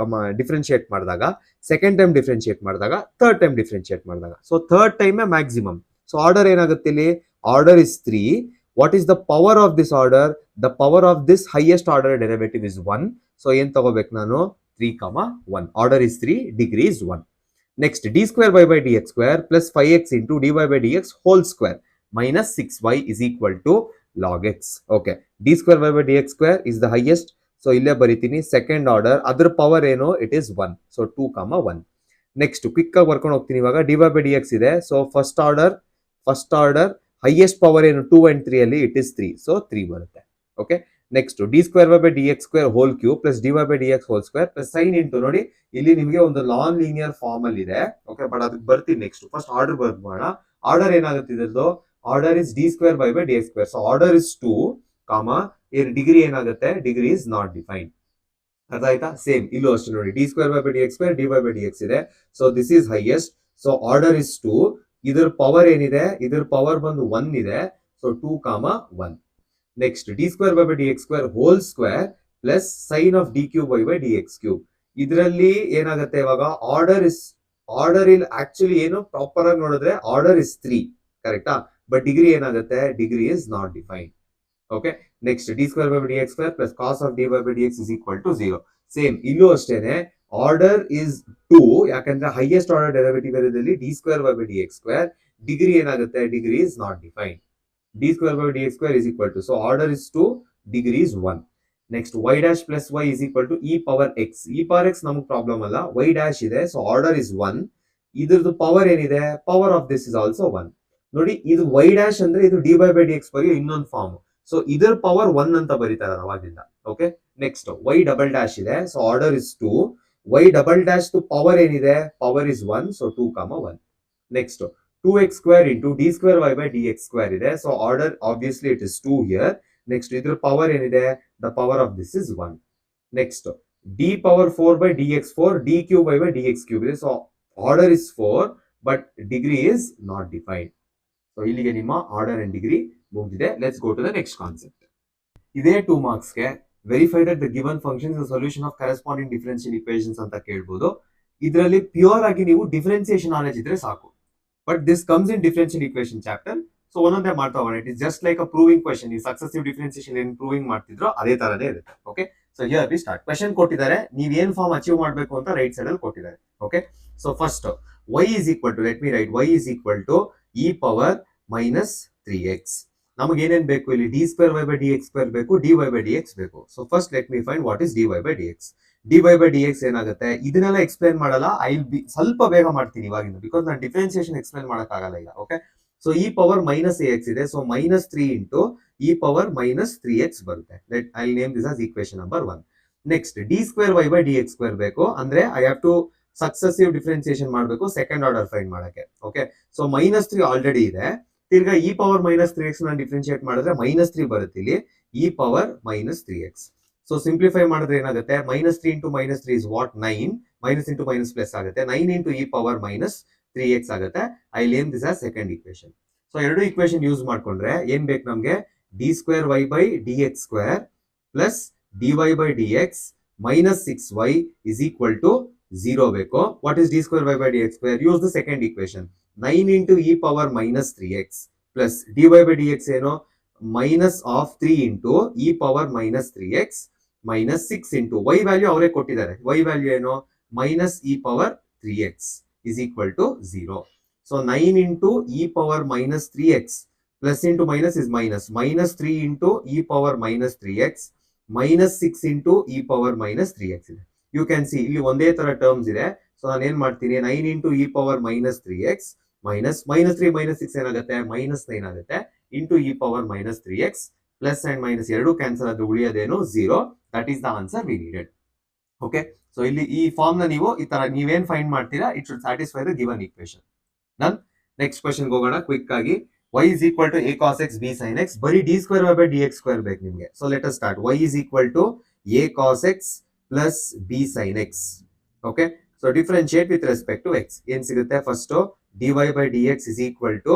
differentiate ಮಾಡಿದಾಗ, second time differentiate ಮಾಡಿದಾಗ, ಥರ್ಡ್ ಟೈಮ್ ಡಿಫ್ರೆನ್ಶಿಯೇಟ್ ಮಾಡಿದಾಗ. So third time maximum. So order ಏನಾಗುತ್ತೆ ಇಲ್ಲಿ? Order is 3. What is the power of this order? The power of this highest order derivative is 1. So ಏನ್ ತಗೋಬೇಕು ನಾನು? 3, 1. Order is 3, degree is 1. Next d square by dx square plus 5x into dy by dx whole square minus 6y is equal to log x. Okay, d square by dx square is the highest. So ಇಲ್ಲೇ ಬರೀತೀನಿ second order, ಅದ್ರ power ಏನು? It is 1. So 2, 1. Next quick ಆಗಿ ಬರ್ಕೊಂಡು ಹೋಗ್ತೀನಿ. ಇವಾಗ dy by dx ಇದೆ. So first order highest power ಏನು? 2 and 3 ಅಲ್ಲಿ ಇಟ್ ಇಸ್ 3. ಸೊ 3 ಬರುತ್ತೆ. Okay, next d square by dx square whole cube plus dy by dx whole square plus sine into, ನೋಡಿ ಇಲ್ಲಿ ನಿಮಗೆ ಒಂದು ನಾನ್ ಲೀನಿಯರ್ ಫಾರ್ಮ್ ಅಲ್ಲಿ ಇದೆ. ಓಕೆ, ಬಟ್ ಅದಕ್ಕೆ ಬರ್ತೀನಿ ನೆಕ್ಸ್ಟ್. ಫಸ್ಟ್ ಆರ್ಡರ್ ಬರ್ಬೋಣ. ಆರ್ಡರ್ ಏನಾಗುತ್ತೆ ಇದರದ್ದು? Order is d square by dx square. So order is 2, degree ಏನಾಗುತ್ತೆ? Degree is not defined. ಅರ್ಥ ಆಯ್ತಾ? ಸೇಮ್ ಇಲ್ಲೂ ಅಷ್ಟೇ ನೋಡಿ, d square by dx square dy by dx ಇದೆ. So this is highest. So order is 2. ಇದರ power ಏನಿದೆ? ಇದರ ಪವರ್ ಬಂದು 1 ಇದೆ. So 2, 1. Next d square by dx square whole square plus sign of d cube by dx cube. ಇದರಲ್ಲಿ ಏನಾಗುತ್ತೆ ಇವಾಗ? Order ಇಲ್ಲಿ ಆಕ್ಚುಲಿ ಏನು ಪ್ರಾಪರ್ ಆಗಿ ನೋಡಿದ್ರೆ ಆರ್ಡರ್ ಇಸ್ 3, ಕರೆಕ್ಟಾ? ಬಟ್ ಡಿಗ್ರಿ ಏನಾಗುತ್ತೆ? Degree is not defined. Okay, next d square by dx square plus cos of dy by dx is equal to 0. Same ಇಲ್ಲೂ ಅಷ್ಟೇನೆ, ಆರ್ಡರ್ ಇಸ್ 2, ಯಾಕಂದ್ರೆ ಹೈಯೆಸ್ಟ್ ಆರ್ಡರ್ ಡೆರಿವೇಟಿವ್ ಇರೋದ್ರಲ್ಲಿ d square by dx square. Degree ಏನಾಗುತ್ತೆ? Degree is not defined. d square by dx square is equal to, so order is 2, degree is 1. Next y dash plus y is equal to e power x. e power x ನಮಗೆ problem ಅಲ್ಲ, y dash ಇದೆ. So order is 1. ಇದ್ರದ್ದು power ಏನಿದೆ? Power of this is also 1. ನೋಡಿ, ಇದು y dash ಅಂದ್ರೆ ಇದು dy by dx ಬರೆಯೋ ಇನ್ನೊಂದು ಫಾರ್ಮ್. ಸೊ ಇದರ ಪವರ್ 1 ಅಂತ ಬರೀತಾರೆ ಅವಾಗಿಂದ. Okay, next y double dash ಇದೆ. So order is 2. y double dash power ಏನಿದೆ? Power is 1. So 2, 1. Next 2x square into d square by dx square ಇದೆ. So order obviously it is 2 here. Next ಇದ್ರ power ಏನಿದೆ? The power of this is 1. Next d power 4 by dx 4, d cube by dx cube ಇದೆ. So order is 4, but degree is not defined. So ಇಲ್ಲಿಗೆ ನಿಮ್ಮ order and degree ಮುಗಿದಿದೆ. Let's go to the next concept. ಇದೇ 2 ಮಾರ್ಕ್ಸ್ಗೆ verify that the given function is solution of corresponding differential equations ಅಂತ ಕೇಳ್ಬೋದು. ಇದರಲ್ಲಿ pure ಆಗಿ ನೀವು ಡಿಫರೆನ್ಸಿಯೇಷನ್ ನಾಲೆಜ್ ಇದ್ರೆ ಸಾಕು. But this comes in differential equation chapter. So ಒಂದೊಂದೇ ಮಾಡ್ತಾ ಹೋಗೋಣ. It is just like a proving question. ಈ ಸಕ್ಸೆಸಿವ್ ಡಿಫರೆನ್ಸಿಯೇಷನ್ ಏನ್ ಪ್ರೂವಿಂಗ್ ಮಾಡ್ತಿದ್ರೋ ಅದೇ ತರನೇ ಇರುತ್ತೆ. Okay, so here we start. Question ಕೊಟ್ಟಿದ್ದಾರೆ, ನೀವ್ ಏನ್ ಫಾರ್ಮ್ ಅಚೀವ್ ಮಾಡಬೇಕು ಅಂತ ರೈಟ್ ಸೈಡ್ ಅಲ್ಲಿ ಕೊಟ್ಟಿದ್ದಾರೆ. Okay, so first y is equal to, let me right, y is equal to e power minus 3x. ನಮಗೆ ಏನೇನ್ ಬೇಕು ಇಲ್ಲಿ? d square by dx square ಬೇಕು, dy by dx ಬೇಕು. So first let me find what is dy by dx. dy by dx ಏನಾಗುತ್ತೆ? ಇದನ್ನೆಲ್ಲ explain ಮಾಡಲ್ಲ, ಸ್ವಲ್ಪ ಬೇಗ ಮಾಡ್ತೀನಿ ಇವಾಗಿಂದ, ಬಿಕಾಸ್ ನಾನು ಡಿಫರೆನ್ಸಿಯೇಷನ್ ಎಕ್ಸ್ಪ್ಲೈನ್ ಮಾಡಕ್ಕಾಗಲ್ಲ ಈಗ. Okay, so e power minus ax ಇದೆ. So minus 3 into e power minus 3x ಬರುತ್ತೆ. Let I name this as equation number 1. Next d square by dx square ಬೇಕು, ಅಂದ್ರೆ I have to successive differentiation ಮಾಡಬೇಕು second order find ಮಾಡಕ್ಕೆ. Okay, so minus 3 already ಇದೆ. ತಿರ್ಗಾ e power minus 3x ನಾನು differentiate ಮಾಡಿದ್ರೆ minus 3 ಬರುತ್ತೆ ಇಲ್ಲಿ, e power minus 3x. So simplify ಮಾಡಿದ್ರೆ ಏನಾಗುತ್ತೆ? Minus 3 into minus 3 is what? 9. Minus into minus plus ಆಗುತ್ತೆ. 9 into e power minus 3x ಆಗುತ್ತೆ. I name this as second equation. ಸೊ ಎರಡು ಈಕ್ವೇಶನ್ ಯೂಸ್ ಮಾಡ್ಕೊಂಡ್ರೆ ಏನ್ ಬೇಕು ನಮ್ಗೆ? d square y by dx square plus dy by dx minus 6y is equal to 0 ಬೇಕು. What is d square y by dx square? Use the second equation. 9 into e power minus 3x plus dy by dx ಏನು? Minus of 3 into e power minus 3x minus 6 into y value ಅವರೇ ಕೊಟ್ಟಿದ್ದಾರೆ. y value ಏನು? Minus e power 3x is equal to 0. So 9 into e power minus 3x plus into minus is minus minus 3 into e power minus 3x minus 6 into e power minus 3x ಇದೆ. You can see ಇಲ್ಲಿ ಒಂದೇ ತರ terms ಇದೆ. So ನಾನು ಏನ್ ಮಾಡ್ತೀನಿ, 9 into e power minus 3x minus minus 3 minus 6 ಏನಾಗುತ್ತೆ, minus 9 ಆಗುತ್ತೆ, into e power minus 3x plus and minus ಎರಡು ಕ್ಯಾನ್ಸಲ್ ಆದ್ರೆ ಉಳಿಯೋದೇನು 0. That is the answer V needed. Okay, so ಇಲ್ಲಿ ಈ ಫಾರ್ಮ್ ನ ನೀವು ಈ ತರ ನೀವೇನ್ ಫೈಂಡ್ ಮಾಡ್ತೀರಾ, it should satisfy the given equation. Done. Next question ಹೋಗೋಣ ಕ್ವಿಕ್ ಆಗಿ. y is equal to a cos x b sin x, ಬರೀ d square by dx square ಬೇಕು ನಿಮಗೆ. So let us start. y is equal to a cos x plus b sin x. Okay, so differentiate with respect to x. ಏನ್ ಸಿಗುತ್ತೆ, first dy by dx is equal to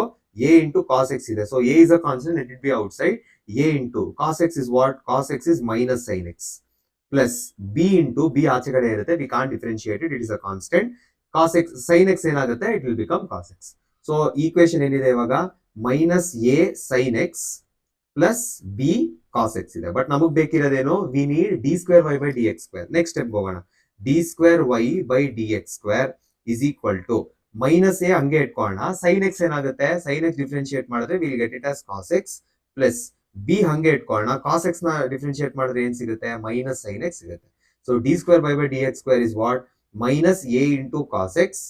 a into cos x ಇದೆ. So a is a constant, let it be outside. a into cos x is what, cos x is minus sin x plus b into b ಆಚೆ ಕಡೆ ಇರುತ್ತೆ, we can't differentiate it, it is a constant. cos x sin x ಏನಾಗುತ್ತೆ, it will become cos x. So equation ಏನಿದೆ ಇವಾಗ, minus a sine x plus b cos x ಇದೆ. But ನಮಗ್ ಬೇಕಿರೋದೇನು, we need d square y by d x square. Next step ಹೋಗೋಣ. D square y by d x square is equal to minus a ಹಂಗೆ ಇಟ್ಕೊಳ್ಳೋಣ, sine x ಏನಾಗುತ್ತೆ, sine x differentiate ಮಾಡಿದ್ರೆ will get it as cos x plus b ಹಂಗೆ ಇಟ್ಕೊಳ್ಳೋಣ, cos x ನ differentiate ಮಾಡಿದ್ರೆ ಏನ್ ಸಿಗುತ್ತೆ, ಮೈನಸ್ ಸೈನ್ ಎಕ್ಸ್ ಸಿಗುತ್ತೆ. So d square y by d x square is what, minus a into cos x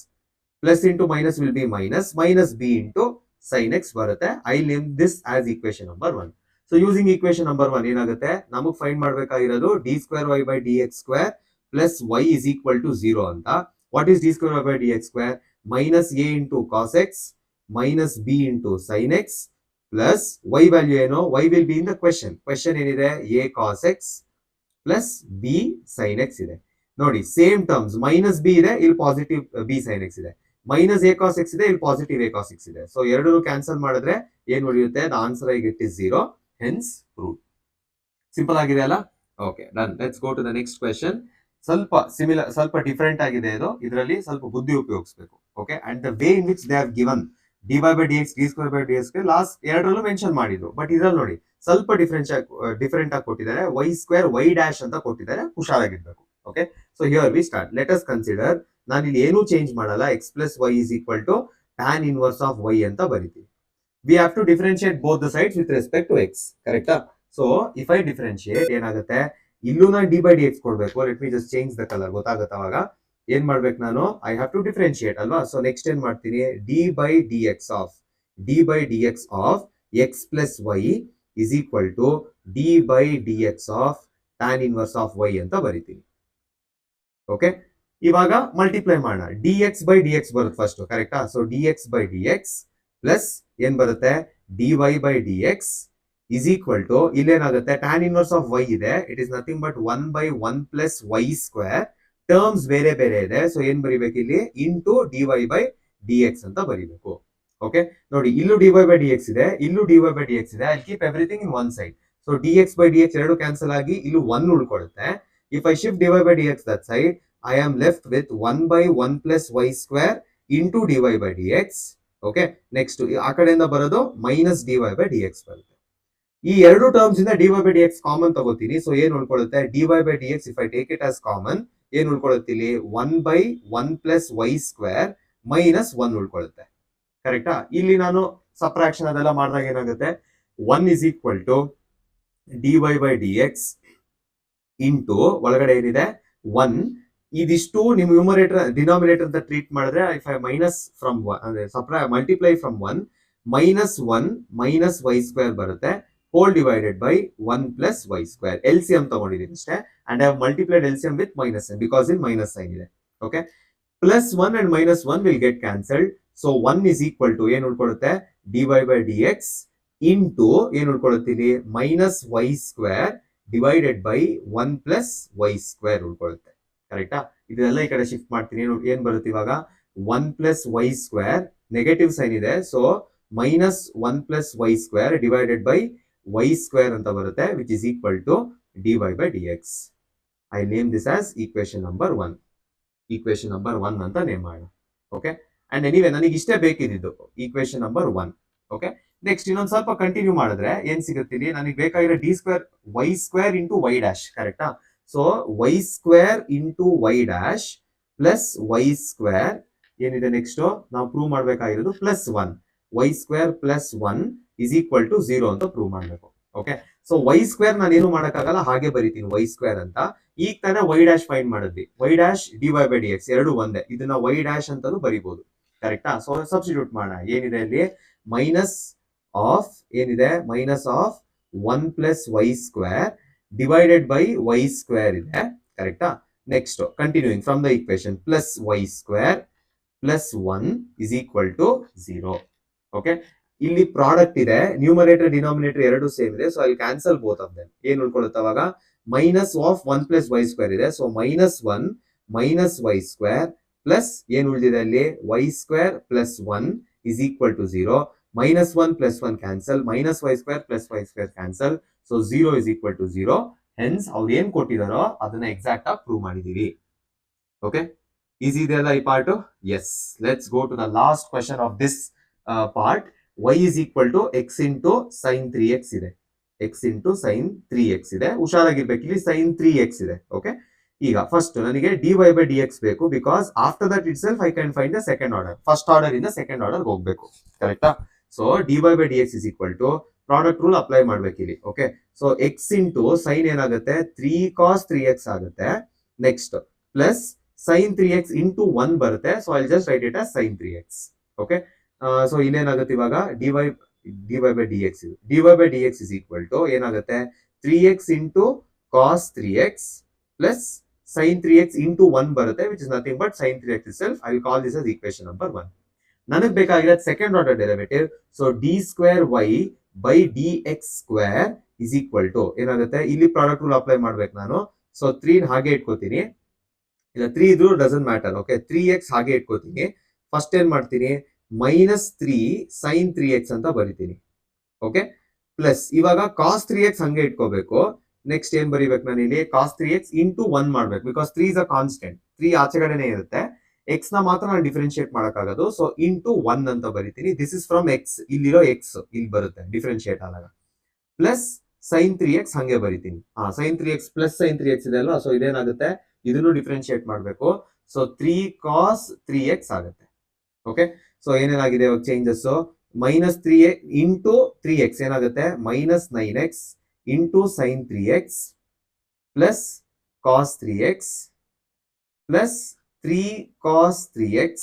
plus into minus will be minus minus b into sin x ಬರುತ್ತೆ. I name this as equation number 1. So using equation number 1 ಏನಾಗುತ್ತೆ, ನಮಗ್ find ಮಾಡ್ಬೇಕಾಗಿರೋದು d square y by d x square plus y is equal to 0 ಅಂತ. What is d square y by d x square, minus a into cos x minus b into sine x plus y value ಏನು, y will be in the question. Question ಏನಿದೆ, a cos x plus b sine x ಇದೆ. ನೋಡಿ same terms, minus b ಇದೆ, ಇಲ್ಲಿ positive b sine x ಇದೆ, minus a cos x ಇದೆ, ಇಲ್ಲಿ positive a cos x ಇದೆ. ಸೊ ಎರಡು ಕ್ಯಾನ್ಸಲ್ ಮಾಡಿದ್ರೆ ಏನ್ ಉಳಿಯುತ್ತೆ, the answer I get is 0, hence proved. Simple ಆಗಿದೆ ಅಲ್ಲ. Okay, done. Let's go to the next question. ಸ್ವಲ್ಪ ಡಿಫರೆಂಟ್ ಆಗಿದೆ ಇದು, ಇದರಲ್ಲಿ ಸ್ವಲ್ಪ ಬುದ್ಧಿ ಉಪಯೋಗಿಸಬೇಕು. Okay, and the way in which they have given dy by dx d square by dx last ಎರಡರಲ್ಲೂ ಮೆನ್ಷನ್ ಮಾಡಿದ್ರು. ಬಟ್ ಇದ್ರಲ್ಲಿ ನೋಡಿ ಸ್ವಲ್ಪ ಡಿಫರೆಂಟ್ ಆಗಿ ಕೊಟ್ಟಿದ್ದಾರೆ, y ಸ್ಕ್ವೇರ್ y ಡ್ಯಾಶ್ ಅಂತ ಕೊಟ್ಟಿದ್ದಾರೆ, ಹುಷಾರಾಗಿರ್ಬೇಕು. Okay, so here we start. Let us consider, ನಾನು ಇಲ್ಲಿ ಏನೂ ಚೇಂಜ್ ಮಾಡಲ್ಲ, x plus y is equal to tan inverse of y ಅಂತ ಬರೀತೀವಿ. We have to differentiate both the sides with respect to x, ಕರೆಕ್ಟಾ? ಸೊ ಇಫ್ ಐ ಡಿಫರೆನ್ಶಿಯೇಟ್ ಏನಾಗುತ್ತೆ, ಇಲ್ಲೂ ನಾನು ಡಿ ಬೈ ಡಿ ಎಕ್ಸ್ ಕೊಡ್ಬೇಕು. Let me just change the colour, ಗೊತ್ತಾಗುತ್ತೆ ಅವಾಗ. ಏನ್ ಮಾಡ್ಬೇಕು ನಾನು, ಐ ಹ್ಯಾವ್ ಟು ಡಿಫರೆನ್ಶಿಯೇಟ್ ಅಲ್ವಾ. ಸೊ ನೆಕ್ಸ್ಟ್ ಏನ್ ಮಾಡ್ತೀನಿ, d by d x of x plus y is equal to d by d x of tan inverse of y ಅಂತ ಬರೀತೀನಿ. ಓಕೆ, ಇವಾಗ ಮಲ್ಟಿಪ್ಲೈ ಮಾಡೋಣ. D x by d x ಬರುತ್ತೆ first, ಕರೆಕ್ಟಾ? So d x by d x plus ಏನ್ ಬರುತ್ತೆ, d y by d x is equal to, ಇಲ್ಲೇನಾಗುತ್ತೆ, tan inverse of y ಇದೆ, it is nothing but 1/1 plus y square. Terms ಬೇರೆ ಬೇರೆ ಇದೆ, so ಏನ್ ಬರಿಬೇಕು ಇಲ್ಲಿ, into d y by d x ಅಂತ ಬರಿಬೇಕು. ಓಕೆ, ನೋಡಿ ಇಲ್ಲೂ d y by d x ಇದೆ, ಇಲ್ಲೂ d y by d x ಇದೆ. I keep everything in one side. So d x by d x ಎರಡು ಕ್ಯಾನ್ಸಲ್ ಆಗಿ ಇಲ್ಲೂ 1 ಉಳ್ಕೊಳ್ಳುತ್ತೆ. If I shift d y by d x that side, I am left with 1/1 plus y square into dy by dx. Okay, next ಆ ಕಡೆಯಿಂದ ಬರೋದು minus dy by dx ಬರುತ್ತೆ. ಈ ಎರಡು ಟರ್ಮ್ಸ್ ಇಂದ dy by dx ಕಾಮನ್ ತಗೋತೀನಿ. So ಏನ್ ಉಳ್ಕೊಳ್ಳುತ್ತೆ, dy by dx if I take it as common, ಏನ್ ಉಳ್ಕೊಳ್ಳುತ್ತೆ ಇಲ್ಲಿ, 1/1 plus y square ಮೈನಸ್ 1 ಉಳ್ಕೊಳ್ಳುತ್ತೆ, ಕರೆಕ್ಟಾ? ಇಲ್ಲಿ ನಾನು ಸಬ್ಟ್ರಾಕ್ಷನ್ ಅದೆಲ್ಲ ಮಾಡಿದಾಗ ಏನಾಗುತ್ತೆ, 1 is equal to dy by dx into ಒಳಗಡೆ ಏನಿದೆ 1. ಇದಿಷ್ಟು ನಿಮ್ ಡಿನಾಮಿನೇಟರ್ ಅಂತ ಟ್ರೀಟ್ ಮಾಡಿದ್ರೆ, ಇಫ್ ಐ ಮೈನಸ್ ಫ್ರಮ್ 1 ಅಂದ್ರೆ multiply from 1 minus 1 minus y square ಬರುತ್ತೆ, whole divided by 1 plus y square. LCM ತಗೊಂಡಿದ್ದೀನಿ ಅಷ್ಟೇ, and I have multiplied LCM with minus sign because in minus sign ಇದೆ. Okay, plus 1 and minus 1 will get cancelled. So 1 is equal to ಏನ್ ಉಳ್ಕೊಳ್ಳುತ್ತೆ, d y by d x into ಏನ್ ಉಳ್ಕೊಳ್ಳುತ್ತೀನಿ, minus y square divided by 1 plus y square ಉಳ್ಕೊಳ್ಳುತ್ತೆ, ಕರೆಕ್ಟಾ? ಇದೆಲ್ಲ ಈ ಕಡೆ shift ಮಾಡ್ತೀನಿ. ಏನ್ ಬರುತ್ತೆ ಇವಾಗ, 1 plus y square, negative sign ಇದೆ, so minus 1 plus y square divided by y square ಅಂತ ಬರುತ್ತೆ, which is equal to d y by d x. I name this as equation number 1. Equation number 1 ಅಂತ name ಮಾಡೋಣ. Okay, and anyway ನನಗೆ ಇಷ್ಟೇ ಬೇಕಿದ್ದು equation number 1. Okay, next ಇನ್ನೊಂದು ಸ್ವಲ್ಪ continue ಮಾಡಿದ್ರೆ ಏನ್ ಸಿಗುತ್ತೆ, ನನಗೆ ಬೇಕಾಗಿರೋ d square y square into y dash, ಕರೆಕ್ಟಾ? So y square into y dash plus y square ಏನಿದೆ ನೆಕ್ಸ್ಟ್ ನಾವು ಪ್ರೂವ್ ಮಾಡ್ಬೇಕಾಗಿರೋದು plus 1 y square plus 1 is equal to 0 ಅಂತ ಪ್ರೂವ್ ಮಾಡ್ಬೇಕು. ಓಕೆ, ಸೊ ವೈ ಸ್ಕ್ವೇರ್ ನಾನು ಏನು ಮಾಡಕ್ಕಾಗಲ್ಲ, ಹಾಗೆ ಬರೀತೀನಿ ವೈ ಸ್ಕ್ವೇರ್ ಅಂತ. ಈಗ ತಾನೇ ವೈ ಡ್ಯಾಶ್ ಫೈಂಡ್ ಮಾಡಿದ್ವಿ, y dash d y by d x ಎರಡು ಒಂದೇ, ಇದನ್ನ ವೈ ಡ್ಯಾಶ್ ಅಂತಾನು ಬರೀಬಹುದು. ಕರೆಕ್ಟಾ? ಸೊ ಸಬ್ಸ್ಟಿಟ್ಯೂಟ್ ಮಾಡೋಣ. ಏನಿದೆ ಅಲ್ಲಿ ಮೈನಸ್ ಆಫ್ ಏನಿದೆ minus of 1 plus y square divided by y square ಇದೆ. ಕರೆಕ್ಟಾ? Next continuing from the equation plus y square plus 1 is equal to 0. Okay, ಇಲ್ಲಿ ಪ್ರಾಡಕ್ಟ್ ಇದೆ, ನ್ಯೂಮರೇಟರ್ ಡಿನಾಮಿನೇಟರ್ ಎರಡು ಸೇಮ್ ಇದೆ, so I cancel both of them. ಏನ್ ಉಳ್ಕೊಳ್ಳುತ್ತೆ ಅವಾಗ minus of 1 plus y square ಇದೆ, so -1 minus y square plus ಏನ್ ಉಳಿದಿದೆ ಅಲ್ಲಿ y square plus 1 is equal to 0. -1 plus 1 cancel, minus y square plus y square cancel, so 0 is equal to 0. Hence ಅವ್ರು ಏನ್ ಕೊಟ್ಟಿದಾರೋ ಅದನ್ನ ಎಕ್ಸಾಕ್ಟ್ ಆಗಿ prove ಮಾಡಿದೀವಿ. Okay, easy ಇದೆ ಅಲ್ಲ ಈ part? Yes, let's go to the last question of this part. y is equal to x into sin 3x ಇದೆ, x into sin 3x ಇದೆ. ಹುಷಾರಾಗಿರ್ಬೇಕು, ಇಲ್ಲಿ sin 3x ಇದೆ. ಓಕೆ, ಈಗ ಫಸ್ಟ್ ನನಗೆ dy by dx ಬೇಕು, because after that it self I can find the second order. First order ಇಂದ second order ಹೋಗ್ಬೇಕು. ಕರೆಕ್ಟಾ? So dy by dx is equal to product rule apply ಮಾಡ್ಬೇಕು ಇಲ್ಲಿ. Okay, so x into sine ಏನಾಗುತ್ತೆ 3 cos 3x ಆಗುತ್ತೆ. Next plus sin 3x into 1 ಬರುತ್ತೆ, so I just write it as sin 3x. Okay, so ಇಲ್ಲೇನಾಗುತ್ತೆ ಇವಾಗ dy by dx dy by dx is equal to ಏನಾಗುತ್ತೆ 3x into cos 3x plus sin 3x into 1 ಬರುತ್ತೆ, which is nothing but sin 3x itself. I will call this as equation number 1. ನನಗೆ ಬೇಕಾಗಿರೋದು second order derivative. So d square y by d x square is equal to ಏನಾಗುತ್ತೆ, ಇಲ್ಲಿ product rule apply ಮಾಡ್ಬೇಕು ನಾನು. So 3 ಹಾಗೆ ಇಟ್ಕೋತೀನಿ, ಇಲ್ಲ 3 ಇದ್ರೂ doesn't matter. Okay, 3x ಹಾಗೆ ಇಟ್ಕೋತೀನಿ. ಫಸ್ಟ್ ಏನ್ ಮಾಡ್ತೀನಿ -3 sin 3x ಅಂತ ಬರಿತೀನಿ. ಓಕೆ, ಪ್ಲಸ್ ಇವಾಗ cos 3x ಹಂಗೆ ಇಟ್ಕೋಬೇಕು. ನೆಕ್ಸ್ಟ್ ಏನ್ ಬರಿಬೇಕು ನಾನು ಇಲ್ಲಿ cos 3x ಇಂಟು 1 ಮಾಡ್ಬೇಕು, ಬಿಕಾಸ್ 3 ಇಸ್ ಅ ಕಾನ್ಸ್ಟೆಂಟ್, 3 ಆಚೆಗಡೆನೆ ಇರುತ್ತೆ. x ನ ಮಾತ್ರ ನಾನು ಡಿಫ್ರೆನ್ಶಿಯೇಟ್ ಮಾಡಕ್ಕಾಗೋದು, ಸೊ ಇಂಟು 1 ಅಂತ ಬರಿತೀನಿ. ದಿಸ್ ಇಸ್ ಫ್ರಮ್ x, ಇಲ್ಲಿರೋ x ಇಲ್ಲಿ ಬರುತ್ತೆ ಡಿಫ್ರೆನ್ಶಿಯೇಟ್ ಆದಾಗ. ಪ್ಲಸ್ sin 3x ಹಂಗೆ ಬರಿತೀನಿ. sin 3x plus sin 3x ಇದೆ ಅಲ್ವಾ, ಸೊ ಇದೇನಾಗುತ್ತೆ ಇದನ್ನು ಡಿಫ್ರೆನ್ಶಿಯೇಟ್ ಮಾಡಬೇಕು. ಸೊ 3 cos 3x ಆಗುತ್ತೆ. ಓಕೆ, ಸೊ ಏನೇನಾಗಿದೆ ಇವಾಗ ಚೇಂಜಸ್, -3 ಇಂಟು 3x ಏನಾಗುತ್ತೆ -9x into sin 3x plus cos 3x plus 3 cos 3x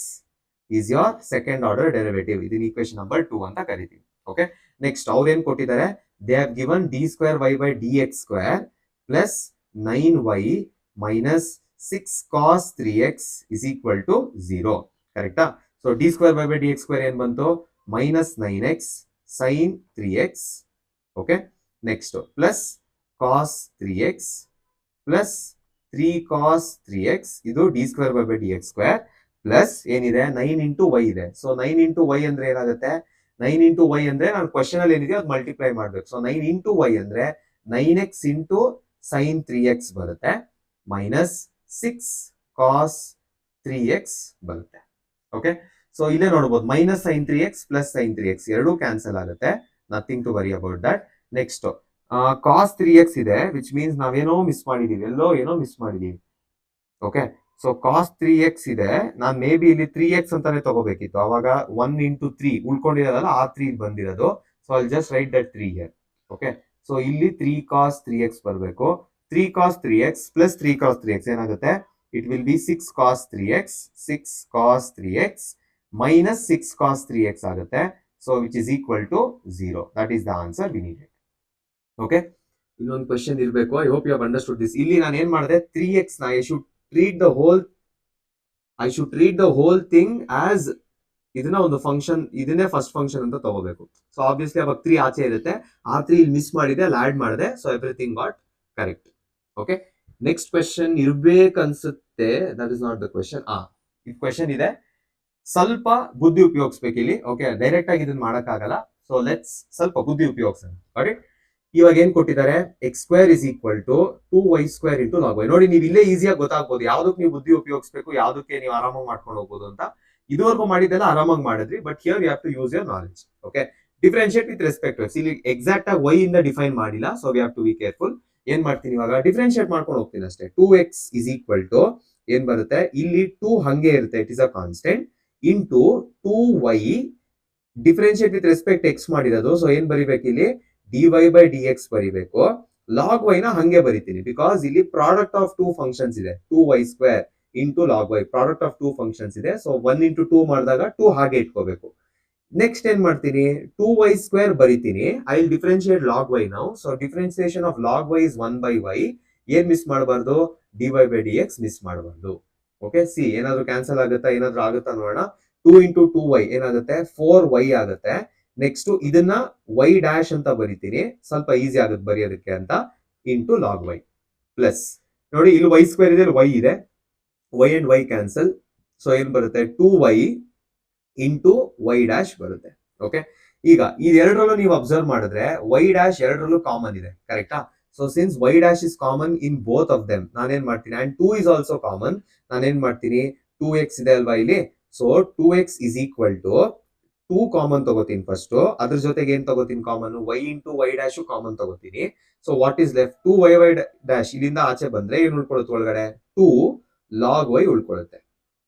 is your second order derivative. ಇದನ್ನ ಈಕ್ವೇಶನ್ ನಂಬರ್ 2 ಅಂತ ಕರಿತೀವಿ. ಓಕೆ, ನೆಕ್ಸ್ಟ್ ಅವ್ರು ಏನ್ ಕೊಟ್ಟಿದ್ದಾರೆ, they have given d square y by dx square plus 9y minus 6 cos 3x is equal to 0. ಕರೆಕ್ಟಾ? So d square y by d x square ಏನ್ ಬಂತು -9x sin 3x. Okay, next plus cos 3x plus 3 cos 3x, ಇದು d square y by d x square plus ಏನಿದೆ 9 into y ಇದೆ. So 9 into y ಅಂದ್ರೆ ಏನಾಗುತ್ತೆ, 9 into y ಅಂದ್ರೆ ನಾನು question ಅಲ್ಲಿ ಏನಿದೆ ಅದು ಮಲ್ಟಿಪ್ಲೈ ಮಾಡ್ಬೇಕು. ಸೊ 9 ಇಂಟು ವೈ ಅಂದ್ರೆ 9x ಇಂಟು sin 3x ಬರುತ್ತೆ, ಮೈನಸ್ 6 cos 3x ಬರುತ್ತೆ. ಓಕೆ, ಸೊ ಇಲ್ಲೇ ನೋಡಬಹುದು minus sin 3x plus sin 3x ಎರಡೂ ಕ್ಯಾನ್ಸಲ್ ಆಗುತ್ತೆ, nothing to worry about that. Next cos 3x ಇದೆ, ವಿಚ್ ಮೀನ್ಸ್ ನಾವೇನೋ ಮಿಸ್ ಮಾಡಿದೀವಿ, ಎಲ್ಲೋ ಏನೋ ಮಿಸ್ ಮಾಡಿದೀವಿ. ಓಕೆ, ಸೊ cos 3x ಇದೆ, ನಾನು ಮೇ ಬಿ ಇಲ್ಲಿ 3x ಅಂತಾನೆ ತಗೋಬೇಕಿತ್ತು, ಅವಾಗ 1 ಇಂಟು 3 ಉಳ್ಕೊಂಡಿರೋದಲ್ಲ, ಆ 3 ಬಂದಿರೋದು. So I just right that 3 here. Okay, so ಇಲ್ಲಿ 3 cos 3x ಬರಬೇಕು. 3 cos 3x plus 3 cos 3x ಏನಾಗುತ್ತೆ, it will be 6 cos 3x, 6 cos 3x minus 6 cos 3x ಆಗುತ್ತೆ. So which is equal to 0. That is the answer we needed. Okay, ಇನ್ನೊಂದು question ಇರಬೇಕು. I hope you have understood this. ಇಲ್ಲಿ ನಾನು ಏನ್ ಮಾಡಿದೆ 3x ನ I should treat the whole thing as ಇದನ್ನ ಒಂದು ಫಂಕ್ಷನ್, ಇದನ್ನೇ ಫಸ್ಟ್ ಫಂಕ್ಷನ್ ಅಂತ ತಗೋಬೇಕು. ಸೊ ಆಬ್ವಿಯಸ್ಲಿ ಅವಾಗ 3 ಆಚೆ ಇರುತ್ತೆ, ಆ 3 ಇಲ್ಲಿ ಮಿಸ್ ಮಾಡಿದೆ, ಅಲ್ಲಿ ಆಡ್ ಮಾಡಿದೆ, so everything got correct. Okay, next question ಇರ್ಬೇಕನ್ಸುತ್ತೆ, that is not the question. ಈ ಕ್ವೆಶ್ಚನ್ ಇದೆ, ಸ್ವಲ್ಪ ಬುದ್ಧಿ ಉಪಯೋಗಿಸ್ಬೇಕು ಇಲ್ಲಿ. ಓಕೆ, ಡೈರೆಕ್ಟ್ ಆಗಿ ಇದನ್ನ ಮಾಡಕ್ಕಾಗಲ್ಲ, ಸೊ ಲೆಟ್ಸ್ ಸ್ವಲ್ಪ ಬುದ್ಧಿ ಉಪಯೋಗಿಸೋಣ. ಗಾಟ್. ಇವಾಗ ಏನ್ ಕೊಟ್ಟಿದ್ದಾರೆ, x square is equal to 2y ಸ್ಕ್ವೇರ್ ಇಂಟು ಲಾಗ್ ವೈ. ನೋಡಿ, ನೀವು ಇಲ್ಲೇ ಈಸಿಯಾಗಿ ಗೊತ್ತಾಗ್ಬೋದು ಯಾವ್ದಕ್ಕೆ ನೀವು ಬುದ್ಧಿ ಉಪಯೋಗಿಸ್ಬೇಕು, ಯಾವ್ದಕ್ಕೆ ನೀವು ಆರಾಮಾಗಿ ಮಾಡ್ಕೊಂಡು ಹೋಗ್ಬೋದು ಅಂತ. ಇದುವರೆಗೂ ಮಾಡಿದ್ದೆಲ್ಲ ಆರಾಮಾಗಿ ಮಾಡಿದ್ರಿ, but here you have to use your knowledge. Okay, differentiate with respect to x. ಇಲ್ಲಿ ಎಕ್ಸಾಕ್ಟ್ ಆಗಿ ವೈ ಇಂದ ಡಿಫೈನ್ ಮಾಡಿಲ್ಲ, so we have to be careful. ಏನ್ ಮಾಡ್ತೀನಿ ಇವಾಗ, ಡಿಫ್ರೆನ್ಶಿಯೇಟ್ ಮಾಡ್ಕೊಂಡು ಹೋಗ್ತೀನಿ ಅಷ್ಟೇ. 2x ಇಸ್ ಈಕ್ವಲ್ ಟು ಏನ್ ಬರುತ್ತೆ, ಇಲ್ಲಿ 2 ಹಂಗೆ ಇರುತ್ತೆ, it is a constant. Into 2y differentiate with respect X ಮಾಡಿರೋದು. ಸೊ ಏನ್ ಬರಿಬೇಕು ಇಲ್ಲಿ, dy/dx ಬರಿಬೇಕು. ಲಾಗ್ y ನ ಹಂಗೆ ಬರಿತೀನಿ, ಬಿಕಾಸ್ ಇಲ್ಲಿ ಪ್ರಾಡಕ್ಟ್ ಆಫ್ ಟೂ ಫಂಕ್ಷನ್ಸ್ ಇದೆ, 2y² into log y, product of two functions ಇದೆ. ಸೊ 1 ಇಂಟು 2 ಮಾಡಿದಾಗ 2 ಹಾಗೆ ಇಟ್ಕೋಬೇಕು. ನೆಕ್ಸ್ಟ್ ಏನ್ ಮಾಡ್ತೀನಿ, 2y² ಬರಿತೀನಿ. I will differentiate log y ನಾವು. So differentiation of log y is 1/y. ಏನ್ ಮಿಸ್ ಮಾಡಬಾರ್ದು, dy/dx ಮಿಸ್ ಮಾಡಬಾರ್ದು. ಓಕೆ, ಸಿ ಏನಾದ್ರು ಕ್ಯಾನ್ಸಲ್ ಆಗುತ್ತಾ, ಏನಾದ್ರು ಆಗುತ್ತಾ ನೋಡೋಣ. 2 ಇಂಟು 2y ಏನಾಗುತ್ತೆ, 4y ಆಗುತ್ತೆ. ನೆಕ್ಸ್ಟ್ ಇದನ್ನ y ಡ್ಯಾಶ್ ಅಂತ ಬರಿತೀನಿ, ಸ್ವಲ್ಪ ಈಸಿ ಆಗುತ್ತೆ ಬರೆಯೋದಕ್ಕೆ ಅಂತ, ಇಂಟು ಲಾಗ್ y ಪ್ಲಸ್, ನೋಡಿ ಇಲ್ಲಿ y² ಇದೆ, y ಇದೆ, y and y cancel. So ಏನ್ ಬರುತ್ತೆ, 2y ಇಂಟು y ಡ್ಯಾಶ್ ಬರುತ್ತೆ. ಓಕೆ, ಈಗ ಇದೆರಡರಲ್ಲೂ ನೀವು ಅಬ್ಸರ್ವ್ ಮಾಡಿದ್ರೆ y ಡ್ಯಾಶ್ ಎರಡರಲ್ಲೂ ಕಾಮನ್ ಇದೆ, ಕರೆಕ್ಟಾ? So since y dash is common in both of them, ನಾನೇನ್ ಮಾಡ್ತೀನಿ, ಅಂಡ್ 2 ಇಸ್ ಆಲ್ಸೋ ಕಾಮನ್, ನಾನೇನ್ ಮಾಡ್ತೀನಿ, 2x ಇದೆ ಅಲ್ವಾ ಇಲ್ಲಿ. So 2x is equal to 2 common ತಗೋತೀನಿ ಫಸ್ಟ್, ಅದ್ರ ಜೊತೆಗೆ ಏನ್ ತಗೋತೀನಿ common, y into y dash common ತಗೋತೀನಿ. So what is left, 2y dash ಇಲ್ಲಿಂದ ಆಚೆ ಬಂದ್ರೆ ಏನ್ ಉಳ್ಕೊಳ್ಳುತ್ತೆ ಒಳಗಡೆ, 2 ಲಾಗ್ y ಉಳ್ಕೊಳ್ಳುತ್ತೆ.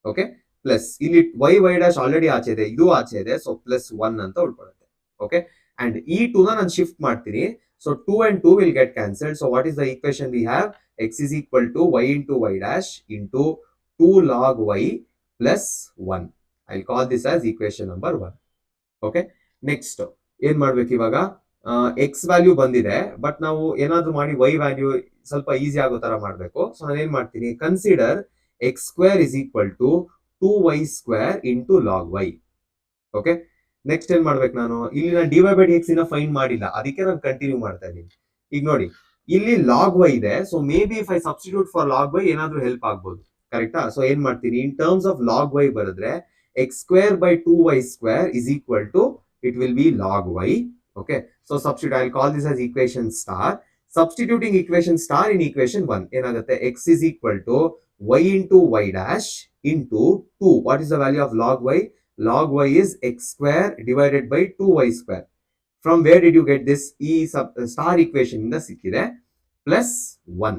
ಓಕೆ, ಪ್ಲಸ್ ಇಲ್ಲಿ y ಡ್ಯಾಶ್ ಆಲ್ರೆಡಿ ಆಚೆ ಇದೆ, ಇದು ಆಚೆ ಇದೆ, ಸೊ ಪ್ಲಸ್ 1 ಅಂತ ಉಳ್ಕೊಳ್ಳುತ್ತೆ. ಓಕೆ, ಅಂಡ್ ಈ 2 ನ ನಾನು ಶಿಫ್ಟ್ ಮಾಡ್ತೀನಿ. So 2 and 2 will get cancelled. So what is the equation we have? X is equal to y into y dash into 2 log y plus 1. I'll call this as equation number 1. Okay, next ಏನ್ ಮಾಡ್ಬೇಕು ಇವಾಗ, X value ಬಂದಿದೆ, but ನಾವು ಏನಾದ್ರು ಮಾಡಿ y value ಸ್ವಲ್ಪ easy ಆಗೋ ತರ ಮಾಡ್ಬೇಕು. ಸೊ ನಾನು ಏನ್ ಮಾಡ್ತೀನಿ, consider x² is equal to 2y² into log y. Okay, next ಏನ್ ಮಾಡ್ಬೇಕು, ನಾನು ಇಲ್ಲಿ ನಾನು dy/dx ಇನ್ನ ಫೈಂಡ್ ಮಾಡಿಲ್ಲ, ಅದಕ್ಕೆ ನಾನು ಕಂಟಿನ್ಯೂ ಮಾಡ್ತಾ ಇದ್ದೀನಿ. ಈಗ ನೋಡಿ ಇಲ್ಲಿ ಲಾಗ್ y ಇದೆ, so may be if I substitute for log y ಏನಾದ್ರೂ ಹೆಲ್ಪ್ ಆಗ್ಬೋದು, ಕರೆಕ್ಟಾ? ಸೊ ಏನ್ ಮಾಡ್ತೀನಿ, in terms of log y ಬರೆದ್ರೆ x²/2y² is equal to, it will be log y. Okay, so substitute, I'll call this as equation star. Substituting equation star in equation 1 ಏನಾಗುತ್ತೆ, x is equal to y into y dash into 2. What is the value of log y? Log y is x² divided by 2y². From where did you get this? E star equation ಇಂದ ಸಿಕ್ಕಿದೆ, plus 1.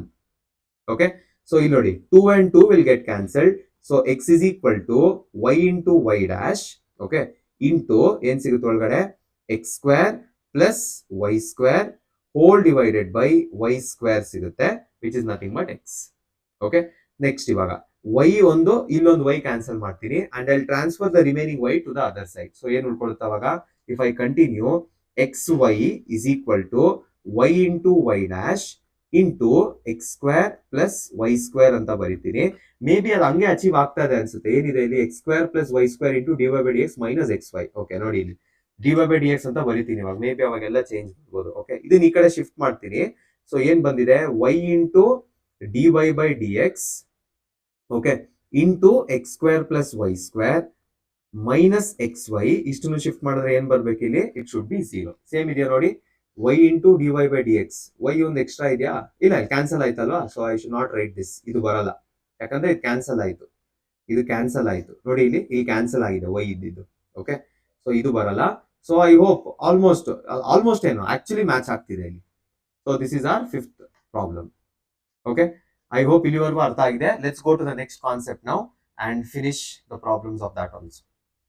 Okay, so ಇಲ್ಲಿ ನೋಡಿ 2 and 2 will get cancelled. So x is equal to y into y dash, okay, into ಏನ್ ಸಿಗುತ್ತೆ ಒಳಗಡೆ, x² plus y² whole divided by y² ಸಿಗುತ್ತೆ, which is nothing but x. Okay, next ಇವಾಗ y ಒಂದು ಇಲ್ಲೊಂದು y cancel ಮಾಡ್ತೀನಿ, and I transfer the remaining y to the other side. So ಏನ್ ಉಳ್ಕೊಳ್ಳುತ್ತೆ ಅವಾಗ, if I continue, xy is equal to y into y dash into x² plus y² ಅಂತ ಬರೀತೀನಿ. May be ಅದು ಹಂಗೆ ಅಚೀವ್ ಆಗ್ತಾ ಇದೆ ಅನ್ಸುತ್ತೆ. ಏನಿದೆ ಇಲ್ಲಿ, x² plus y² into dy/dx minus xy. Okay, ನೋಡಿ ಇಲ್ಲಿ dy/dx ಅಂತ ಬರೀತೀನಿ ಇವಾಗ, ಮೇ ಬಿ ಅವಾಗೆಲ್ಲ ಚೇಂಜ್ ಮಾಡ್ಬೋದು. ಓಕೆ, ಇದನ್ನ ಈ ಕಡೆ ಶಿಫ್ಟ್ ಮಾಡ್ತೀನಿ. ಸೊ ಏನ್ ಬಂದಿದೆ, y into dy/dx, okay, into x² plus y² minus xy. ಇಷ್ಟನ್ನು ಶಿಫ್ಟ್ ಮಾಡಿದ್ರೆ ಏನ್ ಬರ್ಬೇಕು ಇಲ್ಲಿ, ಇಟ್ ಶುಡ್ ಬಿ 0. ಸೇಮ್ ಇದೆಯಾ ನೋಡಿ, y into dy/dx, y ಒಂದು ಎಕ್ಸ್ಟ್ರಾ ಇದೆಯಾ, ಇಲ್ಲ ಕ್ಯಾನ್ಸಲ್ ಆಯ್ತಲ್ವಾ. So I should not write this, ಇದು ಬರಲ್ಲ, ಯಾಕಂದ್ರೆ ಇದು ಕ್ಯಾನ್ಸಲ್ ಆಯ್ತು, ಇದು ಕ್ಯಾನ್ಸಲ್ ಆಯ್ತು ನೋಡಿ, ಇಲ್ಲಿ ಕ್ಯಾನ್ಸಲ್ ಆಗಿದೆ y ಇದ್ದಿದ್ದು. ಓಕೆ, ಸೊ ಇದು ಬರಲ್ಲ. ಸೊ ಐ ಹೋಪ್ ಆಲ್ಮೋಸ್ಟ್ ಏನು ಆಕ್ಚುಲಿ ಮ್ಯಾಚ್ ಆಗ್ತಿದೆ ಇಲ್ಲಿ. So this is our 5th problem. Okay, I hope ಇಲ್ಲಿವರೆಗೂ ಅರ್ಥ ಆಗಿದೆ. Let's go to the next concept now and finish the problems of that also.